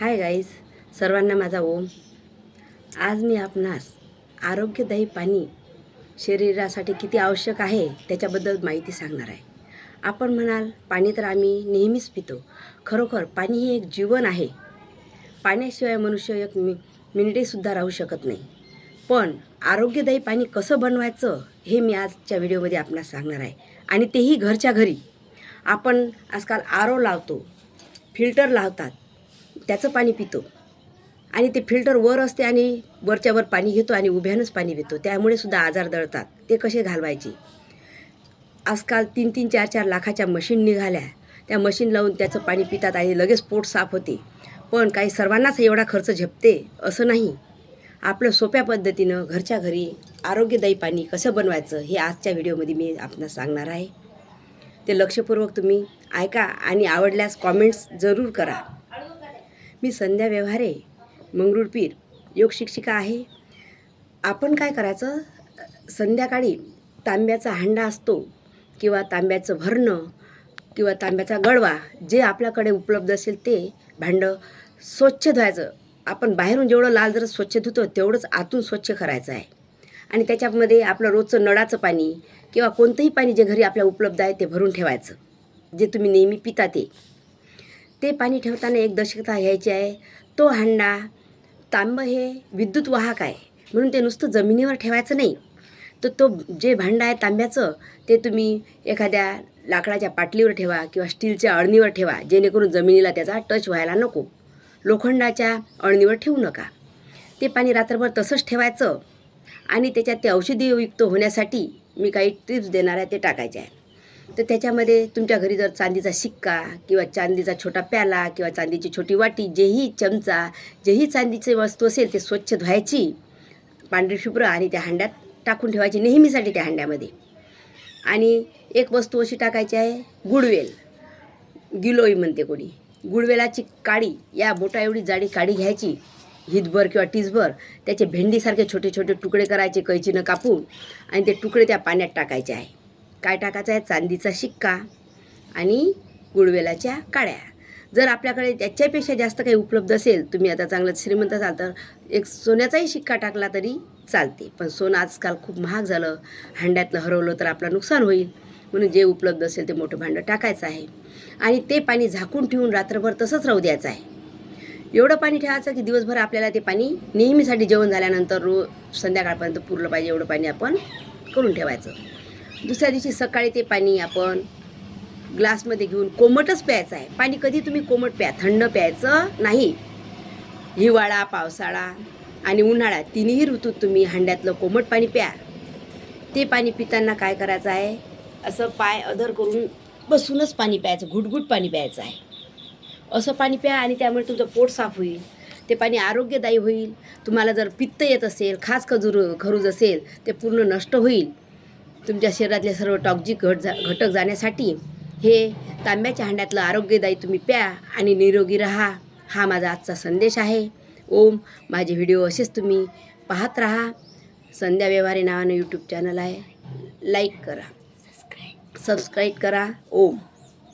Hi guys, सर्वांना माझा ओम. आज मी आपणास आरोग्यदायी पाणी शरीरासाठी किती आवश्यक आहे त्याच्याबद्दल माहिती सांगणार आहे. आपण म्हणाल पाणी तर आम्ही नेहमीच पितो. खरोखर पाणी हे एक जीवन आहे. पाण्याशिवाय मनुष्य एक मिनिटेसुद्धा राहू शकत नाही. पण आरोग्यदायी पाणी कसं बनवायचं हे मी आजच्या व्हिडिओमध्ये आपणास सांगणार आहे, आणि तेही घरच्या घरी. आपण आजकाल आरो लावतो, फिल्टर लावतात, त्याचं पाणी पितो, आणि ते फिल्टर वर असते आणि वरच्यावर पाणी घेतो आणि उभ्यानंच पाणी पितो. त्यामुळे सुद्धा आजार दळतात. ते कसे घालवायचे? आजकाल 3-3, 4-4 लाखाच्या मशीन निघाल्या. त्या मशीन लावून त्याचं पाणी पितात आणि लगेच पोट साफ होते. पण काही सर्वांनाच एवढा खर्च झेपते असं नाही. आपलं सोप्या पद्धतीनं घरच्या घरी आरोग्यदायी पाणी कसं बनवायचं हे आजच्या व्हिडिओमध्ये मी आपणास सांगणार आहे. ते लक्षपूर्वक तुम्ही ऐका आणि आवडल्यास कॉमेंट्स जरूर करा. मी संध्या व्यवहारे, मंगरुळपीर, योग शिक्षिका आहे. आपण काय करायचं, संध्याकाळी तांब्याचा हांडा असतो किंवा तांब्याचं भरणं किंवा तांब्याचा गडवा, जे आपल्याकडे उपलब्ध असेल ते भांडं स्वच्छ धुवायचं. आपण बाहेरून जेवढं लाल जर स्वच्छ धुतो तेवढंच आतून स्वच्छ करायचं आहे. आणि त्याच्यामध्ये आपलं रोजचं नळाचं पाणी किंवा कोणतंही पाणी जे घरी आपल्या उपलब्ध आहे ते भरून ठेवायचं, जे तुम्ही नेहमी पिता ते पाणी ठेवताना एक दक्षता घ्यायची आहे. तो हांडा, तांबं हे विद्युत वाहक आहे, म्हणून ते नुसतं जमिनीवर ठेवायचं नाही. तर तो जे भांडं आहे तांब्याचं, ते तुम्ही एखाद्या लाकडाच्या पाटलीवर ठेवा किंवा स्टीलच्या अळणीवर ठेवा, जेणेकरून जमिनीला त्याचा टच व्हायला नको. लोखंडाच्या अळणीवर ठेवू नका. ते पाणी रात्रभर तसंच ठेवायचं. आणि त्याच्यात ते औषधीयुक्त होण्यासाठी मी काही टिप्स देणार आहे, ते टाकायचे आहे. तर त्याच्यामध्ये तुमच्या घरी जर चांदीचा शिक्का किंवा चांदीचा छोटा प्याला किंवा चांदीची छोटी वाटी, जेही चमचा, जेही चांदीची वस्तू असेल ते स्वच्छ धुवायची, पांढरी शुभ्र, आणि त्या हांड्यात टाकून ठेवायची नेहमीसाठी त्या हांड्यामध्ये. आणि एक वस्तू अशी टाकायची आहे, गुळवेल, गिलोई म्हणते कोणी. गुळवेलाची काडी, या बोटा एवढी जाडी काडी घ्यायची, हितभर किंवा टीसभर. त्याचे भेंडीसारखे छोटे छोटे तुकडे करायचे कैचीनं कापून, आणि ते तुकडे त्या पाण्यात टाकायचे आहे. काय टाकायचं आहे? चांदीचा शिक्का आणि गुळवेलाच्या काड्या. जर आपल्याकडे त्याच्यापेक्षा जास्त काही उपलब्ध असेल, तुम्ही आता चांगलं श्रीमंत असाल तर एक सोन्याचाही शिक्का टाकला तरी चालते. पण सोनं आजकाल खूप महाग झालं, हांड्यातलं हरवलं तर आपलं नुकसान होईल. म्हणून जे उपलब्ध असेल ते मोठं भांडं टाकायचं आहे, आणि ते पाणी झाकून ठेवून रात्रभर तसंच राहू द्यायचं आहे. एवढं पाणी ठेवायचं की दिवसभर आपल्याला ते पाणी नेहमीसाठी जेवण झाल्यानंतर रोज संध्याकाळपर्यंत पुरलं पाहिजे, एवढं पाणी आपण करून ठेवायचं. दुसऱ्या दिवशी सकाळी ते पाणी आपण ग्लासमध्ये घेऊन कोमटच प्यायचं आहे. पाणी कधी तुम्ही कोमट प्या, थंड प्यायचं नाही. हिवाळा, पावसाळा आणि उन्हाळा तिन्ही ऋतूत तुम्ही हांड्यातलं कोमट पाणी प्या. ते पाणी पिताना काय करायचं आहे, असं पाय अधर करून बसूनच पाणी प्यायचं, घुटघुट पाणी प्यायचं आहे. असं पाणी प्या, आणि त्यामुळे तुमचं पोट साफ होईल. ते पाणी आरोग्यदायी होईल. तुम्हाला जर पित्त येत असेल, खास खरूज असेल, ते पूर्ण नष्ट होईल. तुमच्या शरीरातले सर्व टॉक्झिक घटक जाण्यासाठी हे तांब्याच्या हांड्यातलं आरोग्यदायी तुम्ही प्या आणि निरोगी राहा. हा माझा आजचा संदेश आहे. ओम. माझे व्हिडिओ असेच तुम्ही पाहत राहा. संध्या व्यवहारे नावानं यूट्यूब चॅनल आहे. लाईक करा, सबस्क्राईब करा. ओम.